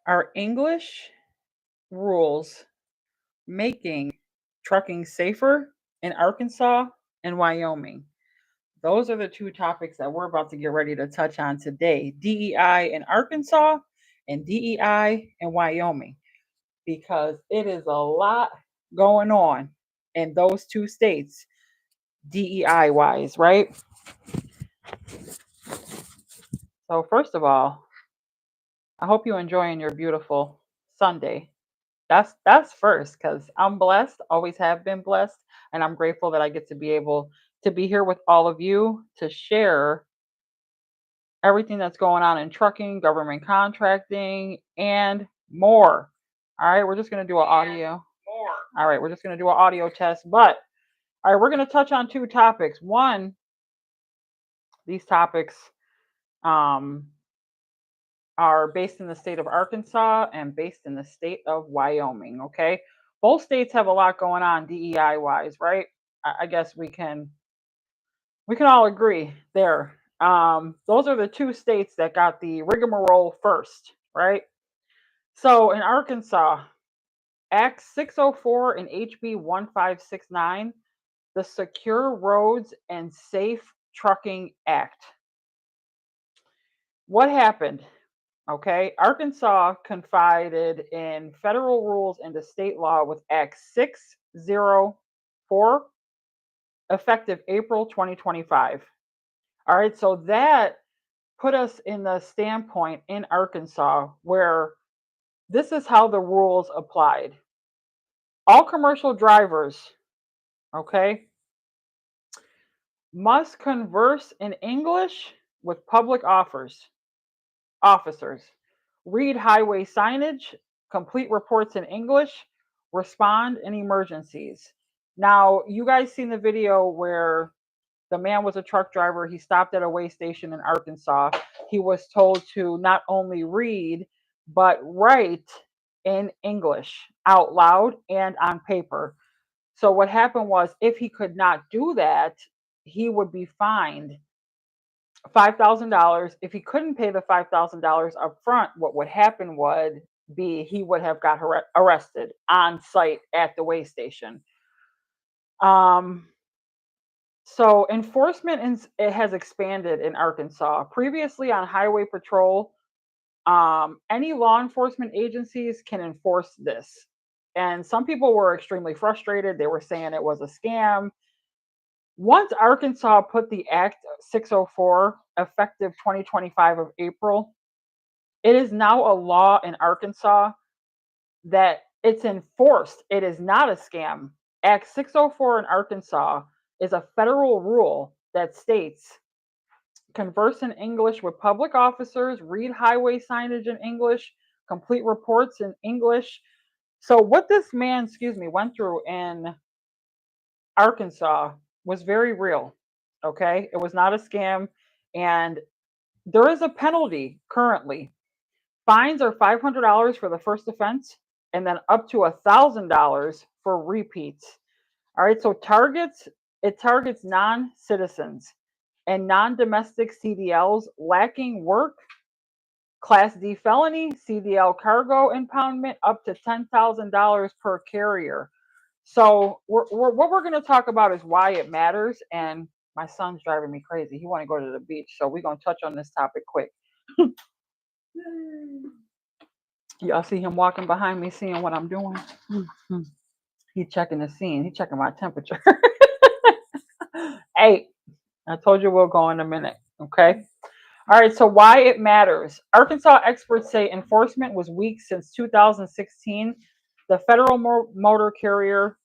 Are English rules making trucking safer in Arkansas and Wyoming? Those are the two topics that we're about to get ready to touch on today: DEI in Arkansas and DEI in Wyoming, because it is a lot going on in those two states, DEI wise, right? So, first of all, I hope you're enjoying your beautiful Sunday. That's first, because I'm blessed, always have been blessed, and I'm grateful that I get to be able to be here with all of you to share everything that's going on in trucking, government contracting, and more. All right, we're just gonna do an audio. All right, we're just gonna do an audio test, but all right, we're gonna touch on two topics. One, these topics um, are based in the state of Arkansas and based in the state of Wyoming. Okay, both states have a lot going on DEI wise, right? I guess we can all agree there. Those are the two states that got the rigmarole first, right? So in Arkansas, Act 604 and HB 1569, the Secure Roads and Safe Trucking Act. What happened? Okay, Arkansas confided in federal rules into state law with Act 604, effective April 2025. All right, so that put us in the standpoint in Arkansas where this is how the rules applied. All commercial drivers, okay, must converse in English with public officers, read highway signage, complete reports in English, respond in emergencies. Now, you guys seen the video where the man was a truck driver. He stopped at a way station in Arkansas. He was told to not only read, but write in English out loud and on paper. So, what happened was, if he could not do that, he would be fined $5,000. If he couldn't pay the $5,000 up front, what would happen would be he would have got arrested on site at the way station. Um, So enforcement it has expanded in Arkansas. Previously on highway patrol, any law enforcement agencies can enforce this. And some people were extremely frustrated. They were saying it was a scam. Once Arkansas put the Act 604 effective 2025 of April, it is now a law in Arkansas that it's enforced. It is not a scam. Act 604 in Arkansas is a federal rule that states converse in English with public officers, read highway signage in English, complete reports in English. So what this man, went through in Arkansas was very real. Okay? It was not a scam, and there is a penalty currently. Fines are $500 for the first offense and then up to $1,000 for repeats. All right, so it targets non-citizens and non-domestic CDLs lacking work, Class D felony, CDL cargo impoundment, up to $10,000 per carrier. So what we're going to talk about is why it matters. And my son's driving me crazy. He want to go to the beach, so we're going to touch on this topic quick. Y'all see him walking behind me, seeing what I'm doing. He's checking the scene. He's checking my temperature. Hey, I told you we'll go in a minute. Okay. All right, so why it matters. Arkansas experts say enforcement was weak since 2016. The federal motor carrier,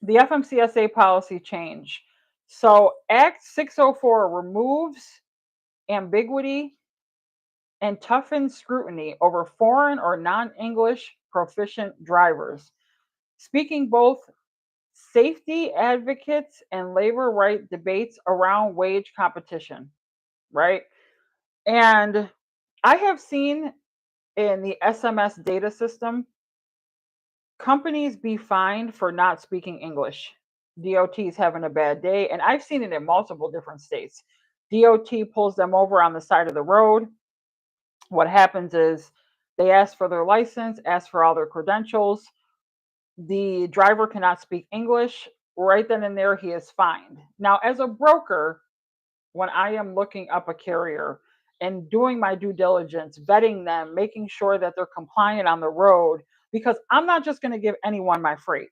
the FMCSA policy change. So Act 604 removes ambiguity and toughens scrutiny over foreign or non-English proficient drivers, speaking both safety advocates and labor right debates around wage competition, right? And I have seen in the SMS data system companies be fined for not speaking English. DOT's having a bad day, and I've seen it in multiple different states. DOT pulls them over on the side of the road, What happens is they ask for their license, ask for all their credentials. The driver cannot speak English. Right then and there, he is fined. Now, as a broker, when I am looking up a carrier and doing my due diligence, vetting them, making sure that they're compliant on the road, because I'm not just going to give anyone my freight.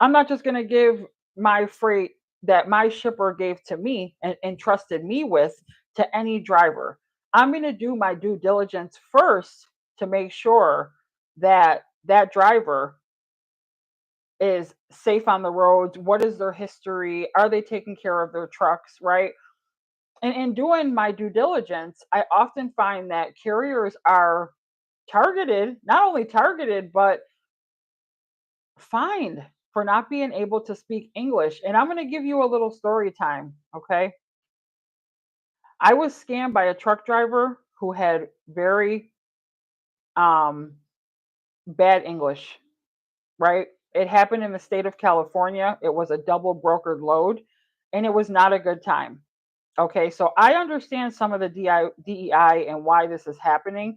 I'm not just going to give my freight that my shipper gave to me and trusted me with to any driver. I'm going to do my due diligence first to make sure that that driver is safe on the roads. What is their history? Are they taking care of their trucks, right? And in doing my due diligence, I often find that carriers are targeted, not only targeted, but fined for not being able to speak English. And I'm going to give you a little story time. Okay. I was scammed by a truck driver who had very um, bad English, right? It happened in the state of California. It was a double brokered load and it was not a good time. Okay. So I understand some of the DEI and why this is happening.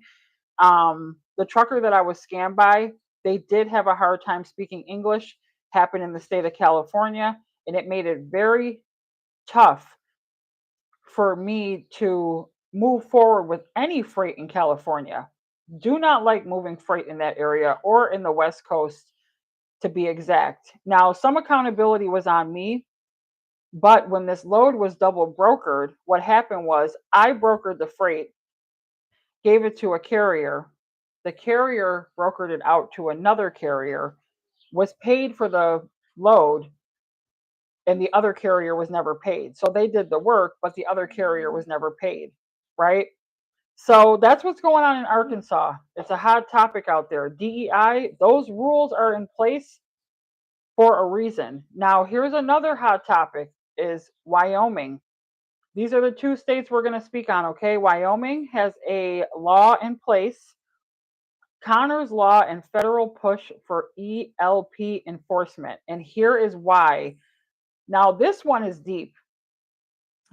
The trucker that I was scammed by, they did have a hard time speaking English, happened in the state of California, and it made it very tough for me to move forward with any freight in California. Do not like moving freight in that area or in the West Coast to be exact. Now, some accountability was on me, but when this load was double brokered, what happened was I brokered the freight, gave it to a carrier. The carrier brokered it out to another carrier, was paid for the load, and the other carrier was never paid. So they did the work, but the other carrier was never paid, right? So that's what's going on in Arkansas. It's a hot topic out there. DEI, those rules are in place for a reason. Now, here's another hot topic is Wyoming. These are the two states we're going to speak on, okay? Wyoming has a law in place, Connor's Law and federal push for ELP enforcement. And here is why. Now, this one is deep.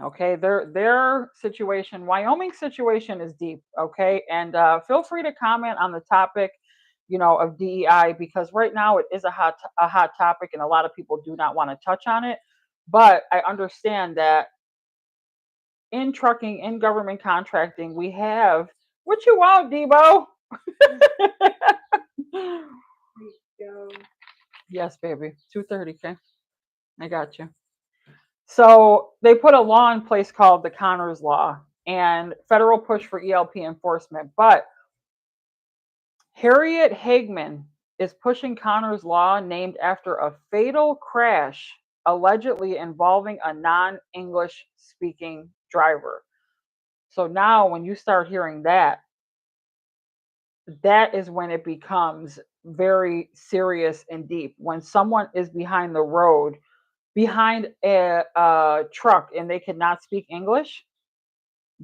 Okay, their situation, Wyoming's situation is deep. Okay, and feel free to comment on the topic, of DEI because right now it is a hot topic, and a lot of people do not want to touch on it. But I understand that in trucking, in government contracting, we have what you want, Debo. Yes, baby. 2:30. Okay, I got you. So they put a law in place called the Connors Law and federal push for ELP enforcement. But Harriet Hagman is pushing Connors Law named after a fatal crash allegedly involving a non English speaking driver. So now when you start hearing that, that is when it becomes very serious and deep. When someone is behind the road, behind a truck, and they cannot speak English,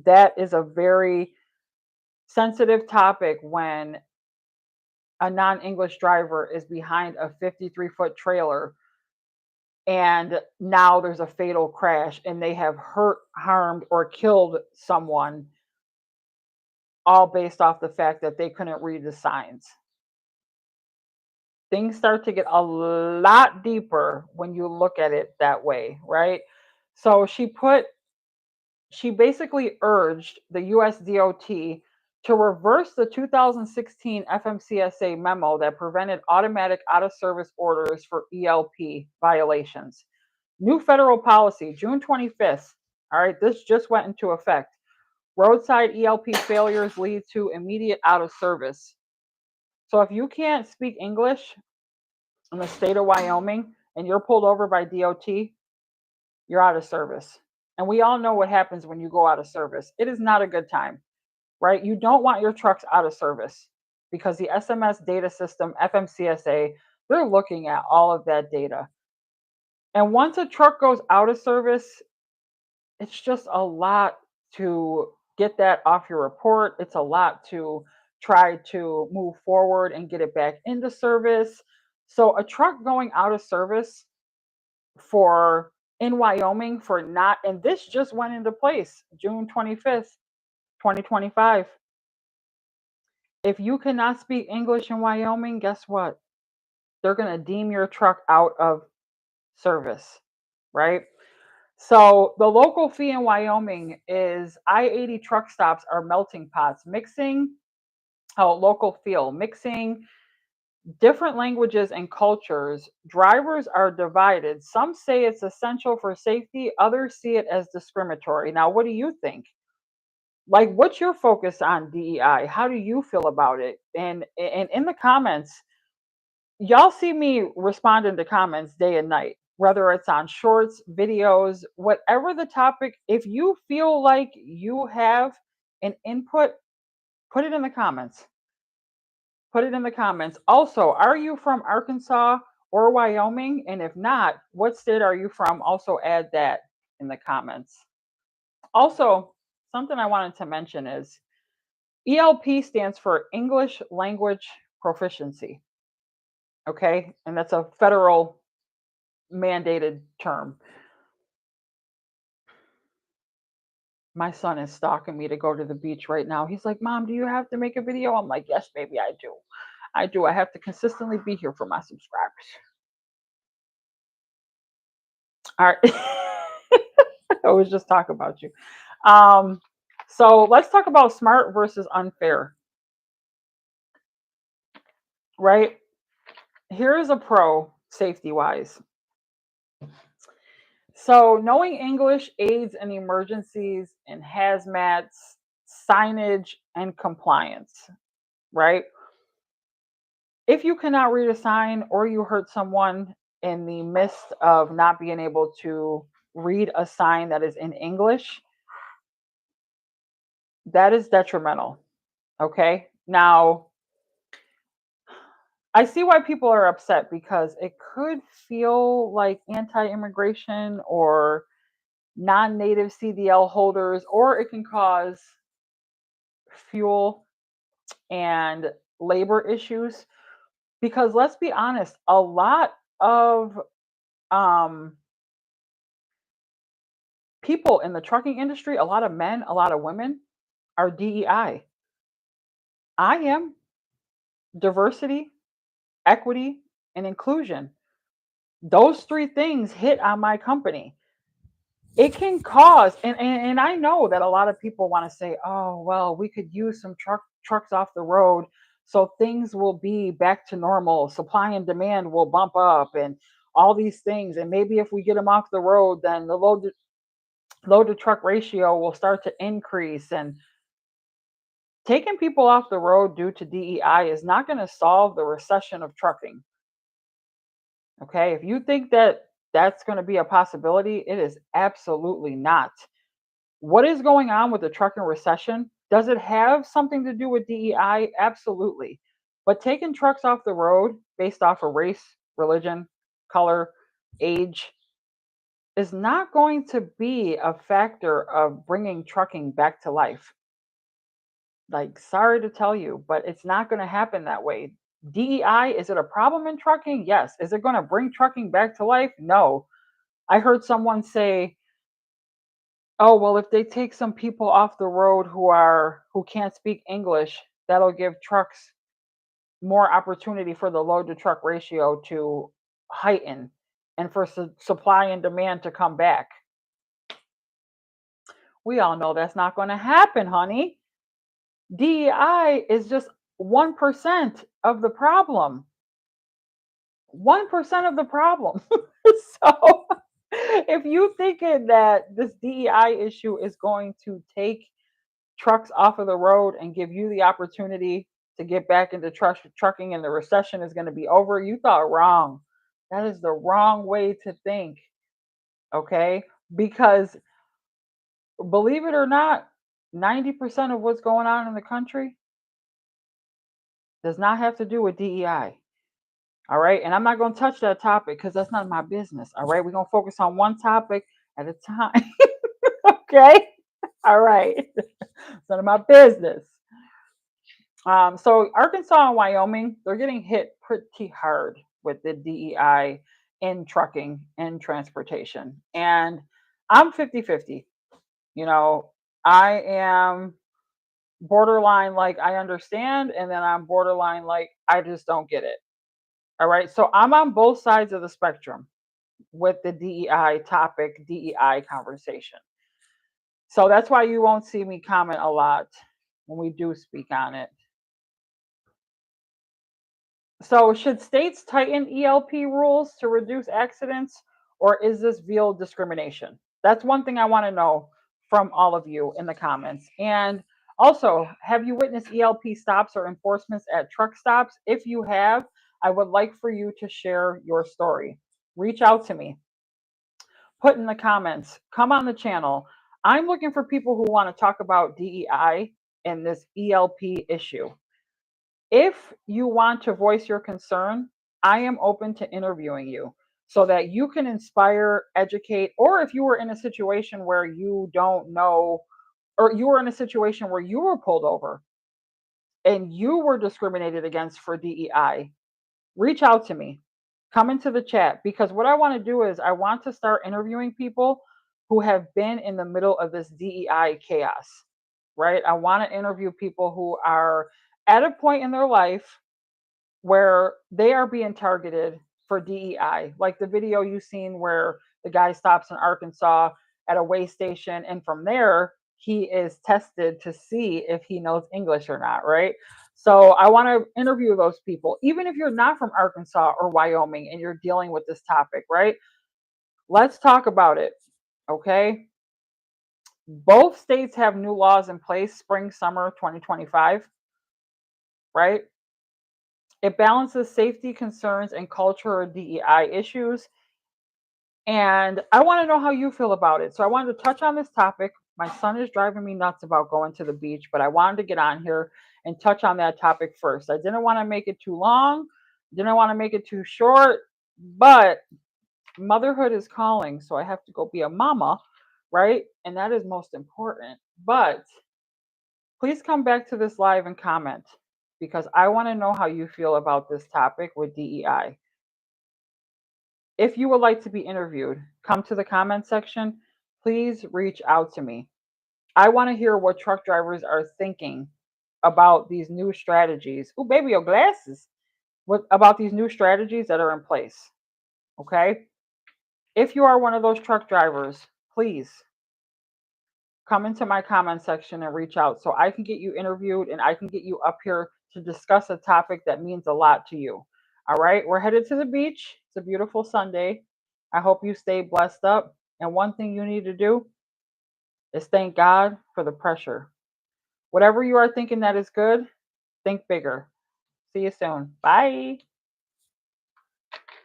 that is a very sensitive topic when a non-English driver is behind a 53-foot trailer and now there's a fatal crash and they have hurt, harmed, or killed someone, all based off the fact that they couldn't read the signs. Things start to get a lot deeper when you look at it that way, right? So she basically urged the US DOT to reverse the 2016 FMCSA memo that prevented automatic out of service orders for ELP violations. New federal policy, June 25th. All right, this just went into effect. Roadside ELP failures lead to immediate out of service. So if you can't speak English in the state of Wyoming and you're pulled over by DOT, you're out of service. And we all know what happens when you go out of service. It is not a good time, right? You don't want your trucks out of service because the SMS data system, FMCSA, they're looking at all of that data. And once a truck goes out of service, it's just a lot to get that off your report. It's a lot to try to move forward and get it back into service. So a truck going out of service for in Wyoming for not, and this just went into place June 25th, 2025. If you cannot speak English in Wyoming, guess what? They're going to deem your truck out of service, right? So the local fee in Wyoming is I-80 truck stops are melting pots, mixing local feel, mixing different languages and cultures. Drivers are divided. Some say it's essential for safety, others see it as discriminatory. Now, what do you think? Like, what's your focus on DEI? How do you feel about it? And in the comments, y'all see me responding to comments day and night, whether it's on shorts, videos, whatever the topic. If you feel like you have an input, put it in the comments. Put it in the comments. Also, are you from Arkansas or Wyoming? And if not, what state are you from? Also, add that in the comments. Also, something I wanted to mention is ELP stands for English Language Proficiency. Okay. And that's a federal mandated term. My son is stalking me to go to the beach right now. He's like, Mom, do you have to make a video? I'm like, yes, baby, I do. I do. I have to consistently be here for my subscribers. All right. I was just talking about you. So let's talk about smart versus unfair. Right? Here's a pro safety wise. So knowing English aids in emergencies and hazmats, signage, and compliance. Right? If you cannot read a sign or you hurt someone in the midst of not being able to read a sign that is in English, that is detrimental. Okay. Now, I see why people are upset because it could feel like anti immigration or non native CDL holders, or it can cause fuel and labor issues. Because let's be honest, a lot of um, people in the trucking industry, a lot of men, a lot of women are DEI. I am diversity, equity, and inclusion. Those three things hit on my company. It can cause, and I know that a lot of people want to say, oh, well, we could use some trucks off the road so things will be back to normal. Supply and demand will bump up and all these things. And maybe if we get them off the road, then the load to truck ratio will start to increase. And taking people off the road due to DEI is not going to solve the recession of trucking. Okay. If you think that that's going to be a possibility, it is absolutely not. What is going on with the trucking recession? Does it have something to do with DEI? Absolutely. But taking trucks off the road based off of race, religion, color, age is not going to be a factor of bringing trucking back to life. Like, sorry to tell you, but it's not going to happen that way. DEI, is it a problem in trucking? Yes. Is it going to bring trucking back to life? No. I heard someone say, oh, well, if they take some people off the road who can't speak English, that'll give trucks more opportunity for the load to truck ratio to heighten and for supply and demand to come back. We all know that's not going to happen, honey. DEI is just 1% of the problem. 1% of the problem. So if you thinking that this DEI issue is going to take trucks off of the road and give you the opportunity to get back into trucking and the recession is going to be over, you thought wrong. That is the wrong way to think. Okay? Because believe it or not, 90% of what's going on in the country does not have to do with DEI. All right. And I'm not going to touch that topic because that's not my business. All right. We're going to focus on one topic at a time. Okay. All right. It's none of my business. So Arkansas and Wyoming, they're getting hit pretty hard with the DEI in trucking and transportation. And I'm 50-50. You know, I am borderline like I understand, and then I'm borderline like I just don't get it. All right. So I'm on both sides of the spectrum with the DEI topic, DEI conversation. So that's why you won't see me comment a lot when we do speak on it. So, should states tighten ELP rules to reduce accidents, or is this veal discrimination? That's one thing I want to know from all of you in the comments. And also, have you witnessed ELP stops or enforcements at truck stops? If you have, I would like for you to share your story. Reach out to me, put in the comments, come on the channel. I'm looking for people who want to talk about DEI and this ELP issue. If you want to voice your concern, I am open to interviewing you so that you can inspire, educate, or if you were in a situation where you don't know, or you were in a situation where you were pulled over and you were discriminated against for DEI, reach out to me. Come into the chat, because what I want to do is I want to start interviewing people who have been in the middle of this DEI chaos, right? I want to interview people who are at a point in their life where they are being targeted for DEI, like the video you've seen where the guy stops in Arkansas at a way station, and from there he is tested to see if he knows English or not, right? So I want to interview those people, even if you're not from Arkansas or Wyoming and you're dealing with this topic, right? Let's talk about it, okay? Both states have new laws in place, spring, summer 2025, right? It balances safety concerns and cultural DEI issues. And I want to know how you feel about it. So I wanted to touch on this topic. My son is driving me nuts about going to the beach, but I wanted to get on here and touch on that topic first. I didn't want to make it too long, didn't want to make it too short, but motherhood is calling. So I have to go be a mama, right? And that is most important. But please come back to this live and comment, because I want to know how you feel about this topic with DEI. If you would like to be interviewed, come to the comment section. Please reach out to me. I want to hear what truck drivers are thinking about these new strategies. Oh, baby, your glasses. What about these new strategies that are in place? Okay. If you are one of those truck drivers, please come into my comment section and reach out so I can get you interviewed and I can get you up here to discuss a topic that means a lot to you. All right, we're headed to the beach. It's a beautiful Sunday. I hope you stay blessed up. And one thing you need to do is thank God for the pressure. Whatever you are thinking that is good, think bigger. See you soon. Bye.